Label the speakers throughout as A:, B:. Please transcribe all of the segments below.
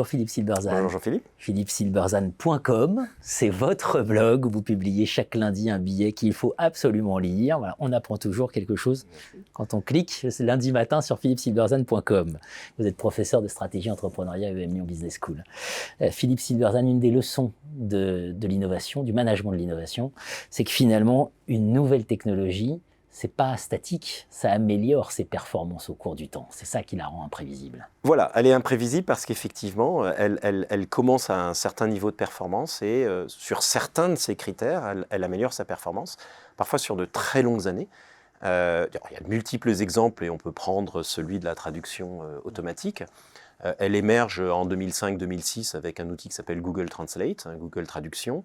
A: Bonjour Philippe Silberzan.
B: Bonjour Jean-Philippe.
A: philippesilberzan.com, c'est votre blog où vous publiez chaque lundi un billet qu'il faut absolument lire. Voilà, on apprend toujours quelque chose quand on clique lundi matin sur philippesilberzan.com. Vous êtes professeur de stratégie entrepreneuriale à EM Lyon Business School. Philippe Silberzan, une des leçons de l'innovation, du management de l'innovation, c'est que finalement, une nouvelle technologie, c'est pas statique, ça améliore ses performances au cours du temps. C'est ça qui la rend imprévisible.
B: Voilà, elle est imprévisible parce qu'effectivement, elle commence à un certain niveau de performance et sur certains de ses critères, elle améliore sa performance, parfois sur de très longues années. Il y a de multiples exemples et on peut prendre celui de la traduction automatique. Elle émerge en 2005-2006 avec un outil qui s'appelle Google Translate, Google Traduction.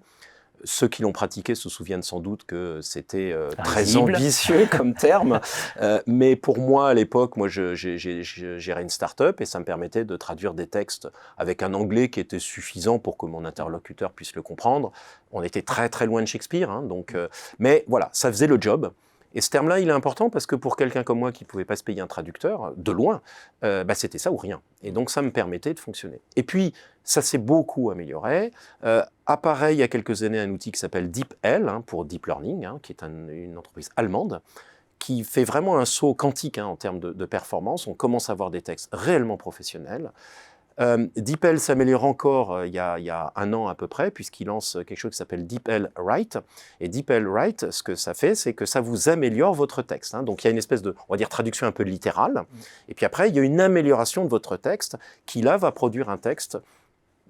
B: Ceux qui l'ont pratiqué se souviennent sans doute que c'était très ambitieux comme terme, mais pour moi, à l'époque, j'ai géré une start-up et ça me permettait de traduire des textes avec un anglais qui était suffisant pour que mon interlocuteur puisse le comprendre. On était très très loin de Shakespeare, mais voilà, ça faisait le job. Et ce terme-là, il est important parce que pour quelqu'un comme moi qui ne pouvait pas se payer un traducteur, de loin, c'était ça ou rien. Et donc, ça me permettait de fonctionner. Et puis, ça s'est beaucoup amélioré. Apparaît il y a quelques années un outil qui s'appelle DeepL, pour Deep Learning, qui est une entreprise allemande, qui fait vraiment un saut quantique en termes de performance. On commence à avoir des textes réellement professionnels. DeepL s'améliore encore il y a un an à peu près, puisqu'il lance quelque chose qui s'appelle DeepL Write. Et DeepL Write, ce que ça fait, c'est que ça vous améliore votre texte. Donc il y a une espèce de, on va dire, traduction un peu littérale. Et puis après, il y a une amélioration de votre texte qui, là, va produire un texte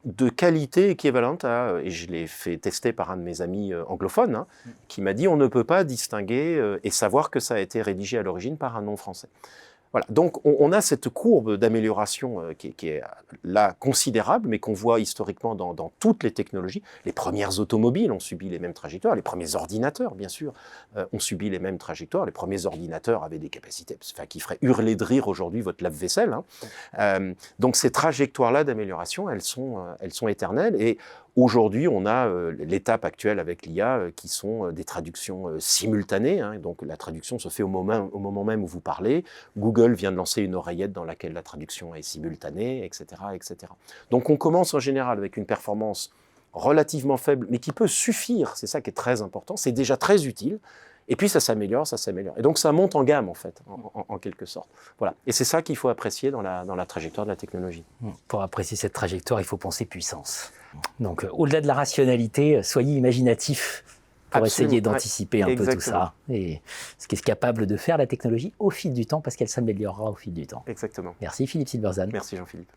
B: de qualité équivalente à, et je l'ai fait tester par un de mes amis anglophones, qui m'a dit on ne peut pas distinguer et savoir que ça a été rédigé à l'origine par un non-français. Voilà, donc on a cette courbe d'amélioration qui est là considérable, mais qu'on voit historiquement dans toutes les technologies. Les premières automobiles ont subi les mêmes trajectoires, les premiers ordinateurs, bien sûr, ont subi les mêmes trajectoires. Les premiers ordinateurs avaient des capacités qui feraient hurler de rire aujourd'hui votre lave-vaisselle. Donc ces trajectoires-là d'amélioration, elles sont éternelles. Et aujourd'hui, on a l'étape actuelle avec l'IA qui sont des traductions simultanées. Donc la traduction se fait au moment même où vous parlez. Google vient de lancer une oreillette dans laquelle la traduction est simultanée, etc., etc. Donc on commence en général avec une performance relativement faible, mais qui peut suffire. C'est ça qui est très important. C'est déjà très utile. Et puis ça s'améliore, ça s'améliore. Et donc ça monte en gamme, en fait, en quelque sorte. Voilà. Et c'est ça qu'il faut apprécier dans la trajectoire de la technologie.
A: Pour apprécier cette trajectoire, il faut penser puissance. Donc au-delà de la rationalité, soyez imaginatifs pour essayer d'anticiper un peu tout ça. Et ce qu'est capable de faire la technologie au fil du temps, parce qu'elle s'améliorera au fil du temps.
B: Exactement.
A: Merci Philippe Silberzan.
B: Merci Jean-Philippe.